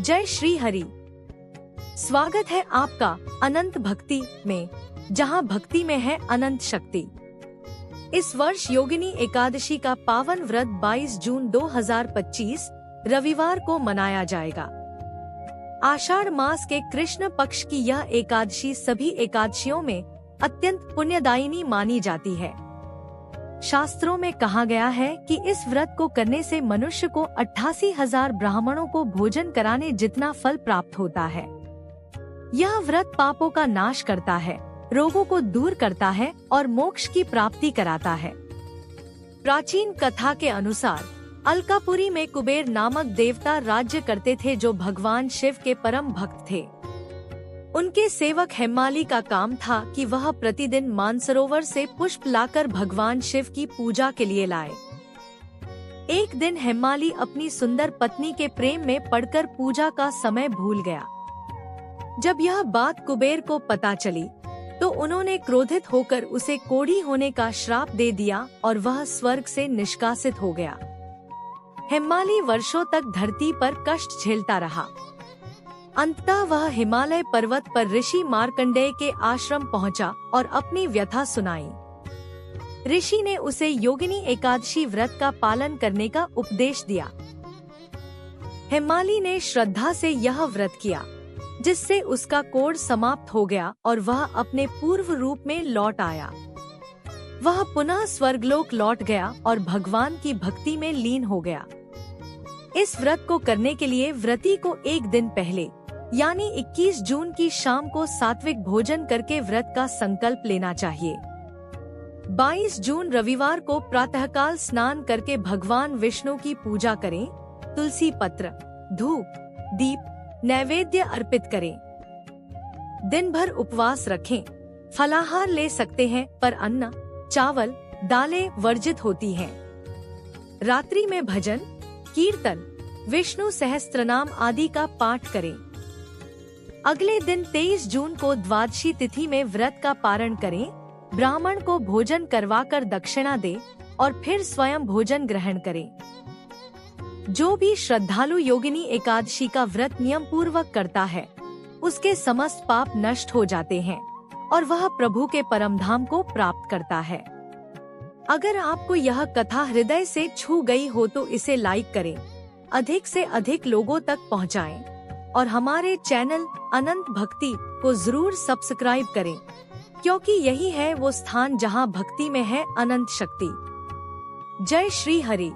जय श्री हरि। स्वागत है आपका अनंत भक्ति में, जहां भक्ति में है अनंत शक्ति। इस वर्ष योगिनी एकादशी का पावन व्रत 22 जून 2025 रविवार को मनाया जाएगा। आषाढ़ मास के कृष्ण पक्ष की यह एकादशी सभी एकादशियों में अत्यंत पुण्यदायिनी मानी जाती है। शास्त्रों में कहा गया है कि इस व्रत को करने से मनुष्य को 88,000 ब्राह्मणों को भोजन कराने जितना फल प्राप्त होता है। यह व्रत पापों का नाश करता है, रोगों को दूर करता है और मोक्ष की प्राप्ति कराता है। प्राचीन कथा के अनुसार अलकापुरी में कुबेर नामक देवता राज्य करते थे, जो भगवान शिव के परम भक्त थे। उनके सेवक हेमाली का काम था कि वह प्रतिदिन मानसरोवर से पुष्प लाकर भगवान शिव की पूजा के लिए लाए। एक दिन हेमाली अपनी सुंदर पत्नी के प्रेम में पड़कर पूजा का समय भूल गया। जब यह बात कुबेर को पता चली तो उन्होंने क्रोधित होकर उसे कोढ़ी होने का श्राप दे दिया और वह स्वर्ग से निष्कासित हो गया। हेमाली वर्षों तक धरती पर कष्ट झेलता रहा। अंततः वह हिमालय पर्वत पर ऋषि मार्कंडेय के आश्रम पहुंचा और अपनी व्यथा सुनाई। ऋषि ने उसे योगिनी एकादशी व्रत का पालन करने का उपदेश दिया। हेमाली ने श्रद्धा से यह व्रत किया, जिससे उसका कोढ़ समाप्त हो गया और वह अपने पूर्व रूप में लौट आया। वह पुनः स्वर्गलोक लौट गया और भगवान की भक्ति में लीन हो गया। इस व्रत को करने के लिए व्रती को एक दिन पहले यानी 21 जून की शाम को सात्विक भोजन करके व्रत का संकल्प लेना चाहिए। 22 जून रविवार को प्रातःकाल स्नान करके भगवान विष्णु की पूजा करें, तुलसी पत्र, धूप, दीप, नैवेद्य अर्पित करें। दिन भर उपवास रखें। फलाहार ले सकते हैं पर अन्न, चावल, दालें वर्जित होती हैं। रात्रि में भजन, कीर्तन, विष्णु सहस्त्रनाम आदि का पाठ करें। अगले दिन 23 जून को द्वादशी तिथि में व्रत का पारण करें, ब्राह्मण को भोजन करवाकर दक्षिणा दें और फिर स्वयं भोजन ग्रहण करें। जो भी श्रद्धालु योगिनी एकादशी का व्रत नियम पूर्वक करता है, उसके समस्त पाप नष्ट हो जाते हैं और वह प्रभु के परम धाम को प्राप्त करता है। अगर आपको यह कथा हृदय से छू गई हो तो इसे लाइक करें, अधिक से अधिक लोगों तक पहुंचाएं और हमारे चैनल अनंत भक्ति को जरूर सब्सक्राइब करें, क्योंकि यही है वो स्थान जहां भक्ति में है अनंत शक्ति। जय श्री हरि।